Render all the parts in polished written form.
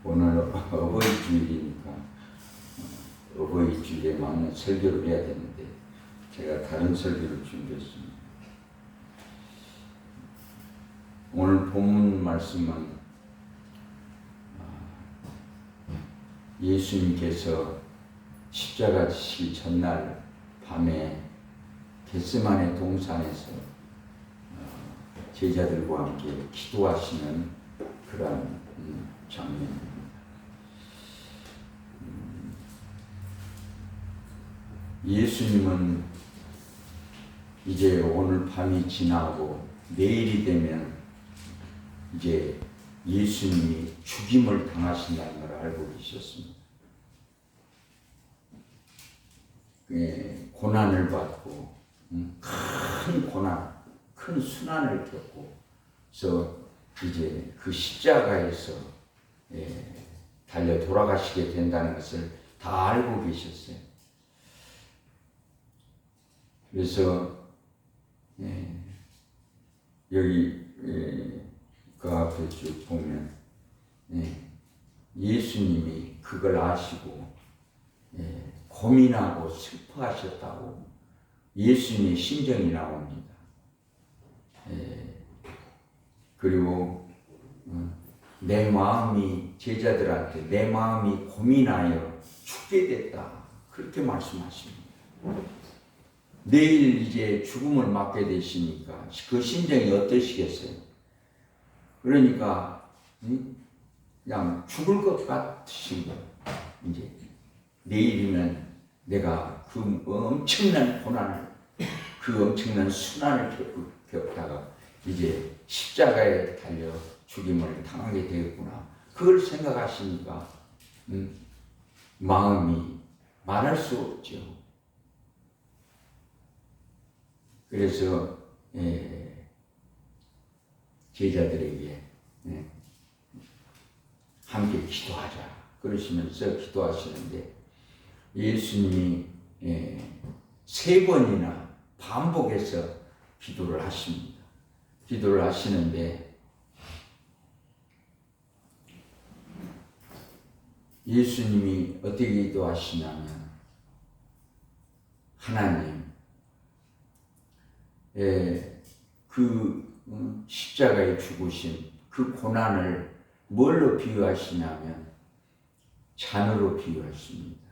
오늘 어버이 주일이니까 어버이 주일에 맞는 설교를 해야 되는데 제가 다른 설교를 준비했습니다. 오늘 본문 말씀은 예수님께서 십자가 지시기 전날 밤에 겟세마네 동산에서 제자들과 함께 기도하시는 그런 장면입니다. 예수님은 이제 오늘 밤이 지나고 내일이 되면 이제 예수님이 죽임을 당하신다는 걸 알고 계셨습니다. 고난을 받고 큰 고난, 큰 순환을 겪고서 이제 그 십자가에서 달려 돌아가시게 된다는 것을 다 알고 계셨어요. 그래서 여기 그 앞에 쭉 보면 예수님이 그걸 아시고 고민하고 슬퍼하셨다고 예수님의 심정이 나옵니다. 그리고 내 마음이 제자들한테 내 마음이 고민하여 죽게 됐다 그렇게 말씀하십니다. 내일 이제 죽음을 맞게 되시니까 그 심정이 어떠시겠어요? 그러니까 그냥 죽을 것 같으신 거예요. 이제 내일이면 내가 그 엄청난 고난을, 그 엄청난 순환을 겪다가 이제 십자가에 달려 죽임을 당하게 되겠구나. 그걸 생각하시니까 마음이 말할 수 없죠. 그래서 제자들에게 함께 기도하자 그러시면서 기도하시는데 예수님이 3번이나 반복해서 기도를 하십니다. 기도를 하시는데 예수님이 어떻게 기도하시냐면 하나님 그 십자가에 죽으신 그 고난을 뭘로 비유하시냐면 잔으로 비유하십니다.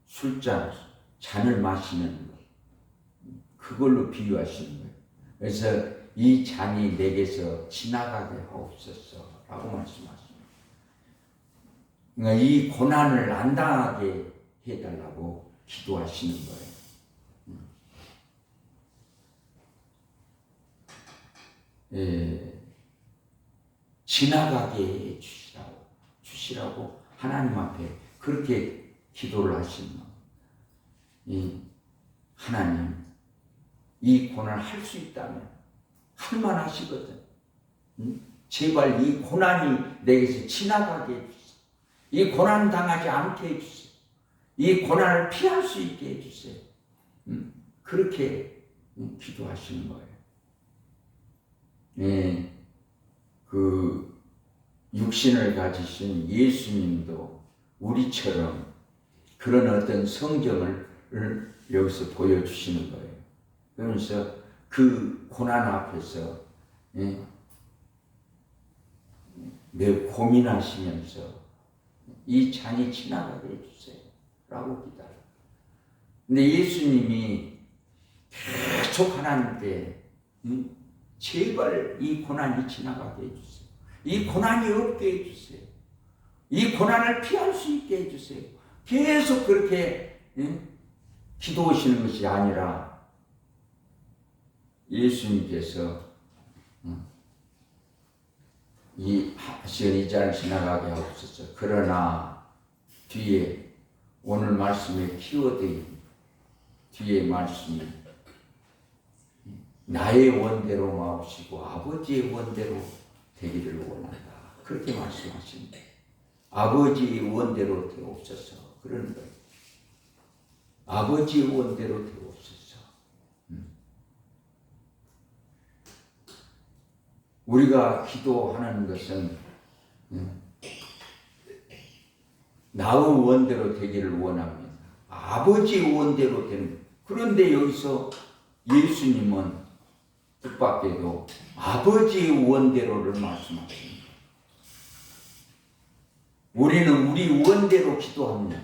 술잔, 잔을 마시는 것 그걸로 비유하시는 거예요. 그래서 이 잔이 내게서 지나가게 하옵소서 라고 말씀하십니다. 그러니까 이 고난을 안 당하게 해달라고 기도하시는 거예요. 지나가게 주시라고 하나님 앞에 그렇게 기도를 하시는 거예요. 하나님 이 고난을 할 수 있다면 할 만하시거든. 제발 이 고난이 내게서 지나가게 해주세요. 이 고난 당하지 않게 해주세요. 이 고난을 피할 수 있게 해주세요. 그렇게 기도하시는 거예요. 그 육신을 가지신 예수님도 우리처럼 그런 어떤 성경을 여기서 보여주시는 거예요. 그러면서 그 고난 앞에서 매우 고민하시면서 이 잔이 지나가게 해주세요 라고 기다려요. 근데 예수님이 계속 하나님께 제발 이 고난이 지나가게 해주세요. 이 고난이 없게 해주세요. 이 고난을 피할 수 있게 해주세요. 계속 그렇게 기도하시는 것이 아니라 예수님께서 이 잔을 지나가게 하옵소서. 그러나 뒤에 오늘 말씀의 키워드인 뒤에 말씀이 나의 원대로 마옵시고 아버지의 원대로 되기를 원한다. 그렇게 말씀하십니다. 아버지의 원대로 되옵소서. 그러는 거예요. 아버지의 원대로 되옵소서. 우리가 기도하는 것은 나의 원대로 되기를 원합니다. 아버지의 원대로 되는. 그런데 여기서 예수님은 뜻밖에도 아버지의 원대로를 말씀하십니다. 우리는 우리 원대로 기도합니다.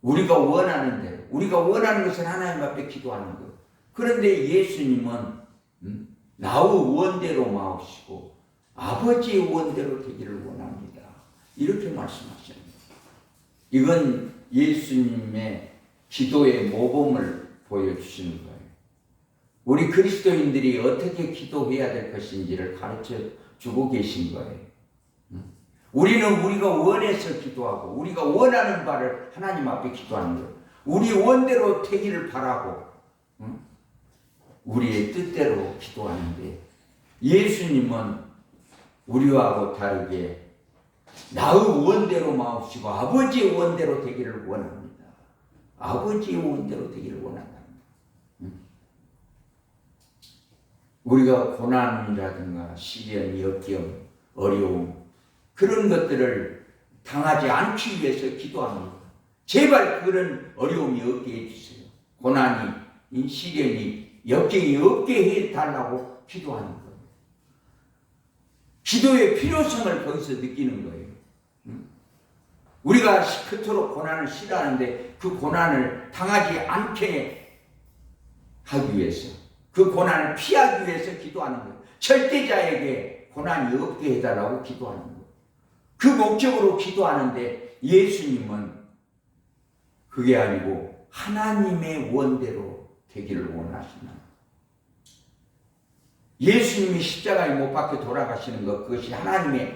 우리가 원하는 대로. 우리가 원하는 것은 하나님 앞에 기도하는 것. 그런데 예수님은 나의 원대로 마옵시고 아버지의 원대로 되기를 원합니다. 이렇게 말씀하십니다. 이건 예수님의 기도의 모범을 보여주시는 거예요. 우리 그리스도인들이 어떻게 기도해야 될 것인지를 가르쳐 주고 계신 거예요. 우리는 우리가 원해서 기도하고 우리가 원하는 바를 하나님 앞에 기도하는 거예요. 우리 원대로 되기를 바라고 우리의 뜻대로 기도하는데 예수님은 우리하고 다르게 나의 원대로 마옵시고 아버지의 원대로 되기를 원합니다. 아버지의 원대로 되기를 원한다. 우리가 고난이라든가 시련, 역경, 어려움 그런 것들을 당하지 않기 위해서 기도합니다. 제발 그런 어려움이 없게 해주세요. 고난이, 시련이, 역경이 없게 해달라고 기도하는 거예요. 기도의 필요성을 거기서 느끼는 거예요. 우리가 그토록 고난을 싫어하는데 그 고난을 당하지 않게 하기 위해서 그 고난을 피하기 위해서 기도하는 거예요. 절대자에게 고난이 없게 해달라고 기도하는 거예요. 그 목적으로 기도하는데 예수님은 그게 아니고 하나님의 원대로 되기를 원하시나. 예수님이 십자가에 못 박혀 돌아가시는 것, 그것이 하나님이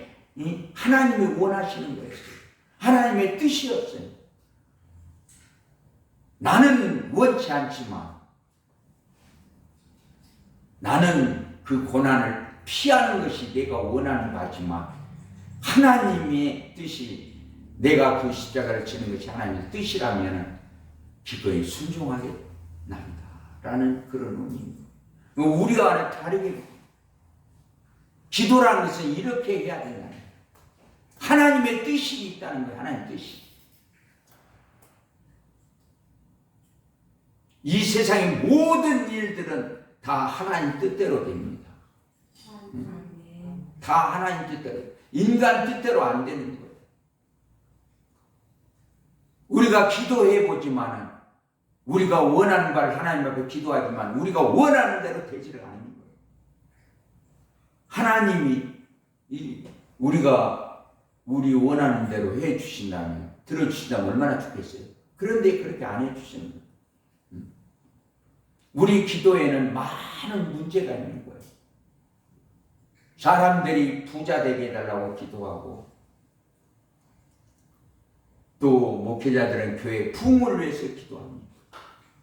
원하시는 거였어요. 하나님의 뜻이었어요. 나는 원치 않지만 나는 그 고난을 피하는 것이 내가 원하는 바지만 하나님의 뜻이 내가 그 십자가를 지는 것이 하나님의 뜻이라면 기꺼이 순종하게 난다라는 그런 의미입니다. 우리가 다르게 기도라는 것은 이렇게 해야 된다. 하나님의 뜻이 있다는 거예요. 하나님의 뜻이. 이 세상의 모든 일들은 다 하나님 뜻대로 됩니다. 다 하나님 뜻대로. 인간 뜻대로 안 되는 거예요. 우리가 기도해 보지만은 우리가 원하는 바를 하나님 앞에 기도하지만 우리가 원하는 대로 되지를 않는 거예요. 하나님이 우리 원하는 대로 해 주신다면, 들어 주신다면 얼마나 좋겠어요. 그런데 그렇게 안 해 주시는 거예요. 우리 기도에는 많은 문제가 있는 거예요. 사람들이 부자 되게 해달라고 기도하고 또 목회자들은 교회 부흥을 위해서 기도합니다.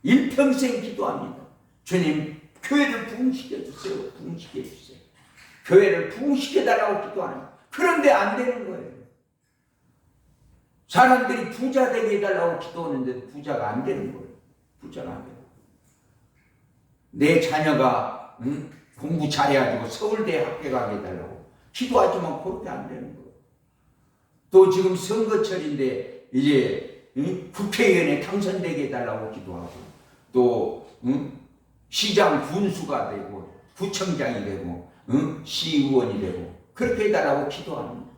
일평생 기도합니다. 주님, 교회를 부흥시켜 주세요. 부흥시켜 주세요. 교회를 부흥시켜 달라고 기도하는 거예요. 그런데 안 되는 거예요. 사람들이 부자 되게 해달라고 기도하는데 부자가 안 되는 거예요. 부자가 안 되는 거예요. 내 자녀가 공부 잘해가지고 서울대에 합격하게 해달라고 기도하지만 그렇게 안 되는 거예요. 또 지금 선거철인데 이제 국회의원에 당선되게 해달라고 기도하고 또 시장 군수가 되고 구청장이 되고 시의원이 되고 그렇게 해달라고 기도하는 거예요.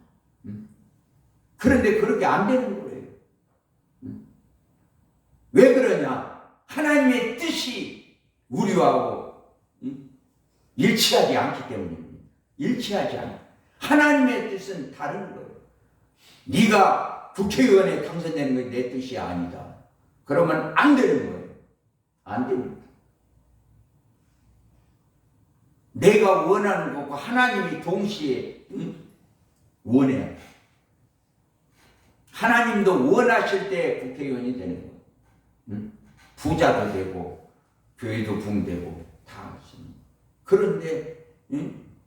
그런데 그렇게 안 되는 거예요. 왜 그러냐? 하나님의 뜻이 우리하고 일치하지 않기 때문입니다. 일치하지 않아. 하나님의 뜻은 다른 거예요. 네가 국회의원에 당선되는 건 내 뜻이 아니다. 그러면 안 되는 거예요. 안 됩니다. 내가 원하는 것과 하나님이 동시에 원해야 돼. 하나님도 원하실 때 국회의원이 되는 거예요. 부자도 되고 교회도 붕되고 다 하십니다. 그런데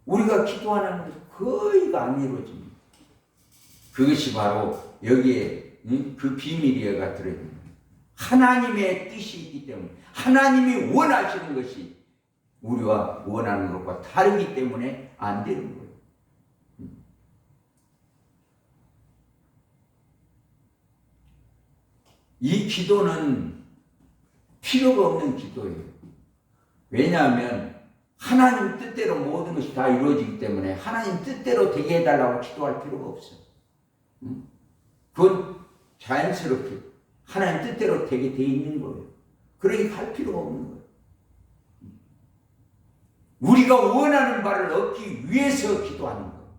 우리가 기도하는 것은 거의가 안 이루어집니다. 그것이 바로 여기에 그 비밀이가 들어있는 거예요. 하나님의 뜻이 있기 때문에 하나님이 원하시는 것이 우리와 원하는 것과 다르기 때문에 안 되는 거예요. 이 기도는 필요가 없는 기도예요. 왜냐하면 하나님 뜻대로 모든 것이 다 이루어지기 때문에 하나님 뜻대로 되게 해달라고 기도할 필요가 없어요. 그건 자연스럽게 하나님 뜻대로 되게 돼 있는 거예요. 그러니까 할 필요가 없는 거예요. 우리가 원하는 바를 얻기 위해서 기도하는 거예요.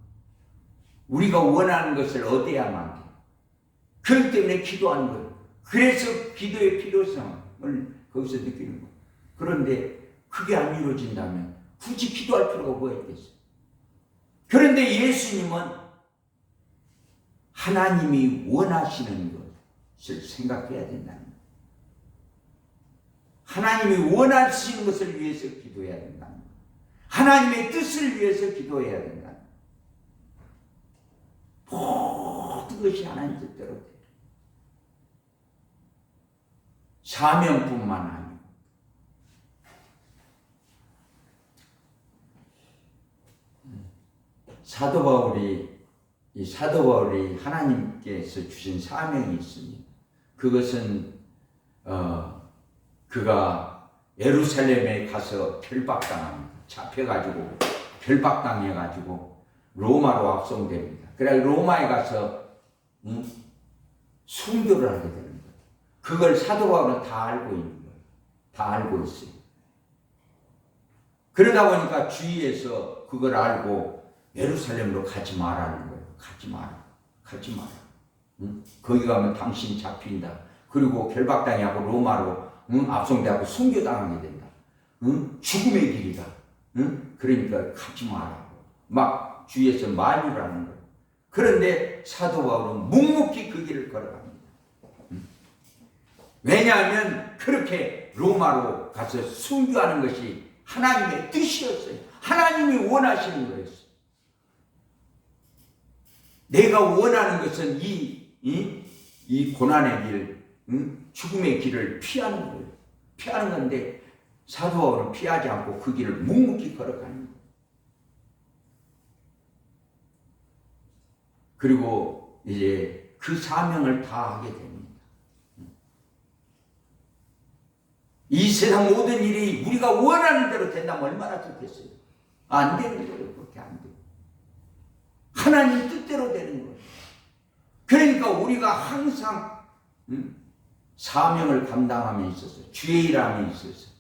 우리가 원하는 것을 얻어야만 돼요. 그렇기 때문에 기도하는 거예요. 그래서 기도의 필요성을 거기서 느끼는 거예요. 그런데 그게 안 이루어진다면 굳이 기도할 필요가 뭐가 있겠어요? 그런데 예수님은 하나님이 원하시는 것을 생각해야 된다는 거예요. 하나님이 원하시는 것을 위해서 기도해야 된다는 거예요. 하나님의 뜻을 위해서 기도해야 된다는 거예요. 모든 것이 하나님 뜻대로 돼요. 사명뿐만 아니고 사도 바울이 하나님께서 주신 사명이 있습니다. 그것은 그가 예루살렘에 가서 결박당합니다. 잡혀가지고 결박당해가지고 로마로 압송됩니다. 그래 로마에 가서 순교를 하게 되는 거예요. 그걸 사도 바울은 다 알고 있는 거예요. 다 알고 있어요. 그러다 보니까 주위에서 그걸 알고 예루살렘으로 가지 말라는 거예요. 가지 마라. 가지 마라. 거기 가면 당신 잡힌다. 그리고 결박당하고 로마로 압송되고 순교당하게 된다. 죽음의 길이다. 그러니까 가지 마라. 막 주위에서 만류를 하는 거예요. 그런데 사도 바울은 묵묵히 그 길을 걸어갑니다. 왜냐하면 그렇게 로마로 가서 순교하는 것이 하나님의 뜻이었어요. 하나님이 원하시는 거였어요. 내가 원하는 것은 이 고난의 길, 죽음의 길을 피하는 거예요. 피하는 건데 사도 바울은 피하지 않고 그 길을 묵묵히 걸어가는 거예요. 그리고 이제 그 사명을 다 하게 됩니다. 이 세상 모든 일이 우리가 원하는 대로 된다면 얼마나 좋겠어요. 안 되는 거예요. 그렇게 안 돼요. 하나님 뜻대로 되는 거예요. 그러니까 우리가 항상 사명을 감당함에 있어서 주의 일함에 있어서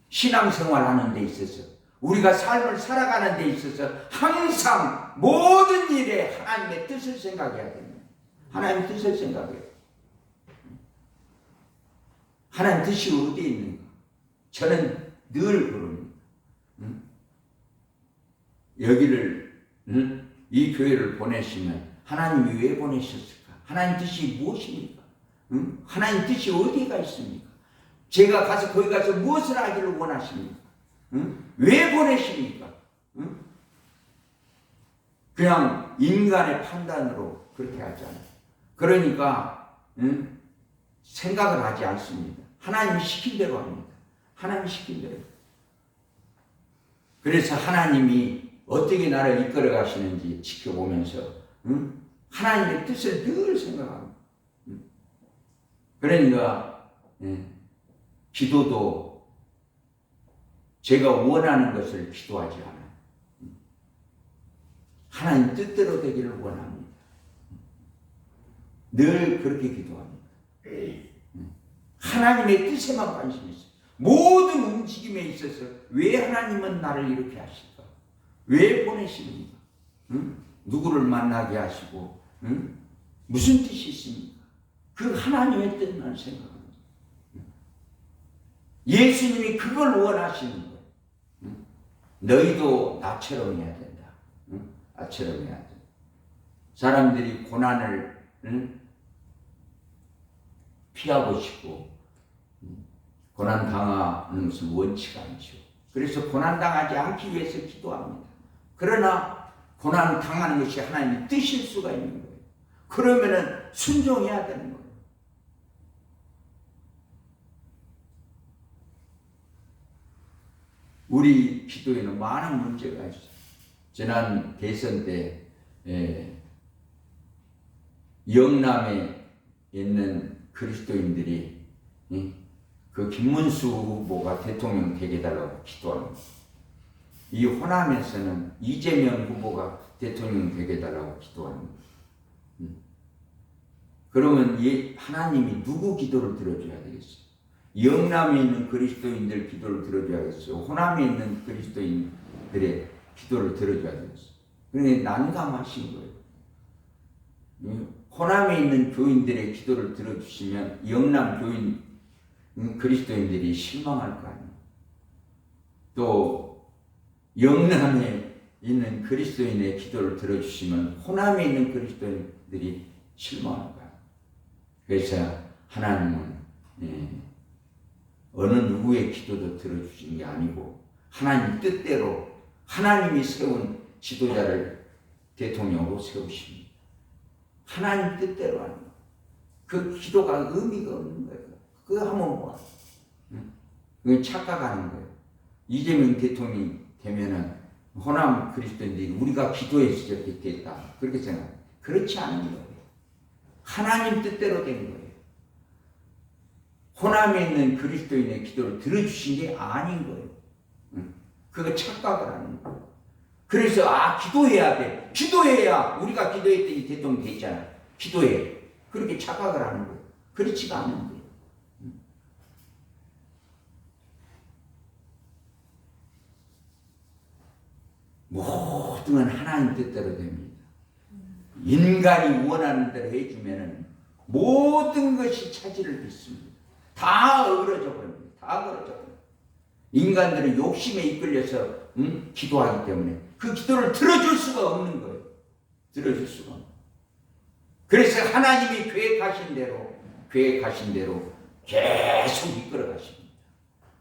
신앙생활하는 데 있어서 우리가 삶을 살아가는 데 있어서 항상 모든 일에 하나님의 뜻을 생각해야 됩니다. 하나님의 뜻을 생각해요. 하나님 뜻이 어디에 있는가? 저는 늘 그럽니다. 여기를 이 교회를 보내시면 하나님이 왜 보내셨을까? 하나님 뜻이 무엇입니까? 하나님 뜻이 어디가 있습니까? 제가 가서 거기 가서 무엇을 하기를 원하십니까? 왜 보내십니까? 그냥 인간의 판단으로 그렇게 하잖아요. 그러니까 생각을 하지 않습니다. 하나님이 시킨 대로 합니다. 하나님이 시킨 대로. 그래서 하나님이 어떻게 나를 이끌어 가시는지 지켜보면서 하나님의 뜻을 늘 생각합니다. 그러니까 기도도 제가 원하는 것을 기도하지 않아요. 하나님 뜻대로 되기를 원합니다. 늘 그렇게 기도합니다. 하나님의 뜻에만 관심이 있어요. 모든 움직임에 있어서 왜 하나님은 나를 이렇게 하실까? 왜 보내십니까? 누구를 만나게 하시고 무슨 뜻이 있습니까? 그 하나님의 뜻만 생각합니다. 예수님이 그걸 원하시는 거예요. 너희도 나처럼 해야 된다. 나처럼 해야 된다. 사람들이 고난을 피하고 싶고 고난 당하는 것을 원치가 않죠. 그래서 고난 당하지 않기 위해서 기도합니다. 그러나 고난 당하는 것이 하나님의 뜻일 수가 있는 거예요. 그러면은 순종해야 되는 거예요. 우리 기도에는 많은 문제가 있어요. 지난 대선 때 영남에 있는 그리스도인들이 그 김문수 후보가 대통령 되게 해달라고 기도합니다. 이 호남에서는 이재명 후보가 대통령 되게 해달라고 기도합니다. 그러면 하나님이 누구 기도를 들어줘야 되겠어요? 영남에 있는 그리스도인들 기도를 들어줘야겠어요? 호남에 있는 그리스도인들의 기도를 들어줘야 되겠어요? 그러니까 난감하신 거예요. 호남에 있는 교인들의 기도를 들어주시면 영남 교인 그리스도인들이 실망할 거 아니에요. 또 영남에 있는 그리스도인의 기도를 들어주시면 호남에 있는 그리스도인들이 실망할 거예요. 그래서 하나님은 어느 누구의 기도도 들어주신 게 아니고 하나님 뜻대로 하나님이 세운 지도자를 대통령으로 세우십니다. 하나님 뜻대로 하는 거예요. 그 기도가 의미가 없는 거예요. 그거 하면 뭐야? 그건 착각하는 거예요. 이재명 대통령이 되면은 호남 그리스도인들이 우리가 기도해서 저렇게 됐다. 그렇게 생각해요. 그렇지 않은 거예요. 하나님 뜻대로 된 거예요. 호남에 있는 그리스도인의 기도를 들어주신 게 아닌 거예요. 그거 착각을 하는 거예요. 그래서 기도해야 돼. 기도해야 우리가 기도했더니 대통령 됐잖아. 기도해. 그렇게 착각을 하는 거예요. 그렇지가 않은 거예요. 모든 건 하나님 뜻대로 됩니다. 인간이 원하는 대로 해주면 모든 것이 차질을 빚습니다. 다 어그러져 버립니다. 다 어그러져 버립니다. 인간들은 욕심에 이끌려서 기도하기 때문에 그 기도를 들어줄 수가 없는 거예요. 들어줄 수가 없는. 그래서 하나님이 계획하신 대로 계속 이끌어 가십니다.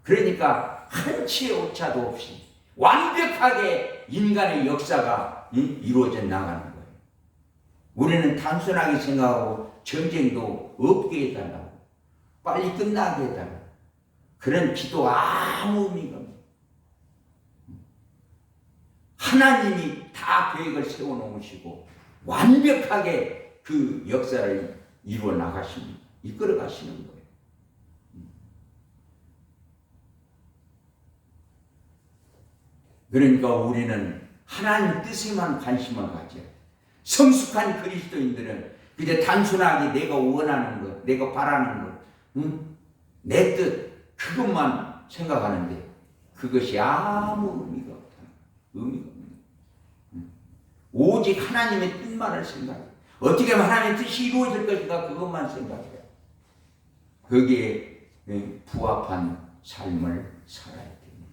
그러니까 한치의 오차도 없이 완벽하게 인간의 역사가 이루어져 나가는 거예요. 우리는 단순하게 생각하고 전쟁도 없게 해달라고 빨리 끝나게 해달라고 그런 기도 아무 의미가 없어요. 하나님이 다 계획을 세워놓으시고 완벽하게 그 역사를 이루어 나가십니다. 이끌어 가시는 거예요. 그러니까 우리는 하나님 뜻에만 관심을 가져야 돼요. 성숙한 그리스도인들은 그저 단순하게 내가 원하는 것, 내가 바라는 것, 내 뜻, 그것만 생각하는데 그것이 아무 의미가 없다. 의미가 없는 거예요. 오직 하나님의 뜻만을 생각해요. 어떻게 하면 하나님의 뜻이 이루어질 것인가 그것만 생각해요. 거기에 부합한 삶을 살아야 됩니다.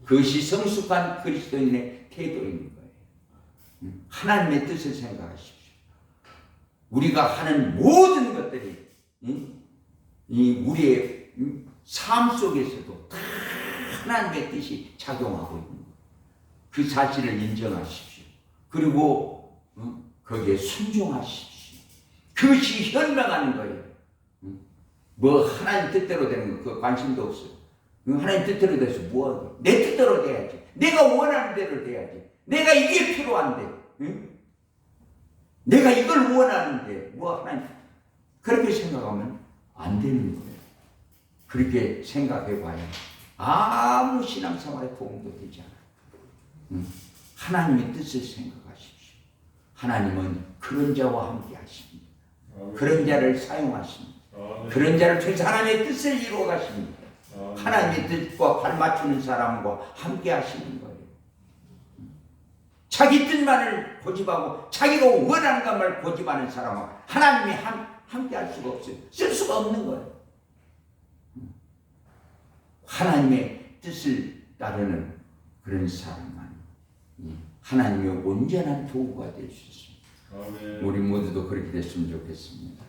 그것이 성숙한 그리스도인의 태도인 거예요. 하나님의 뜻을 생각하십시오. 우리가 하는 모든 것들이 우리의 삶 속에서도 다 하나님의 뜻이 작용하고 있는 거예요. 그 사실을 인정하십시오. 그리고 거기에 순종하십시오. 그것이 현명하는 거예요. 뭐 하나님 뜻대로 되는 거 그 관심도 없어요. 하나님 뜻대로 돼서 뭐하게? 내 뜻대로 돼야지. 내가 원하는 대로 돼야지. 내가 이게 필요한데, 내가 이걸 원하는데 뭐 하나님 그렇게 생각하면 안 되는 거예요. 그렇게 생각해봐야 아무 신앙생활에 도움도 되지 않아요. 하나님의 뜻을 생각하십시오. 하나님은 그런 자와 함께 하십니다. 그런 자를 사용하십니다. 그런 자를 통해서 하나님의 뜻을 이루어 가십니다. 하나님의 뜻과 발맞추는 사람과 함께 하시는 거예요. 자기 뜻만을 고집하고 자기가 원하는 것만 고집하는 사람과 하나님이 함께 할 수가 없어요. 쓸 수가 없는 거예요. 하나님의 뜻을 따르는 그런 사람만 하나님의 온전한 도구가 될 수 있습니다. 우리 모두도 그렇게 됐으면 좋겠습니다.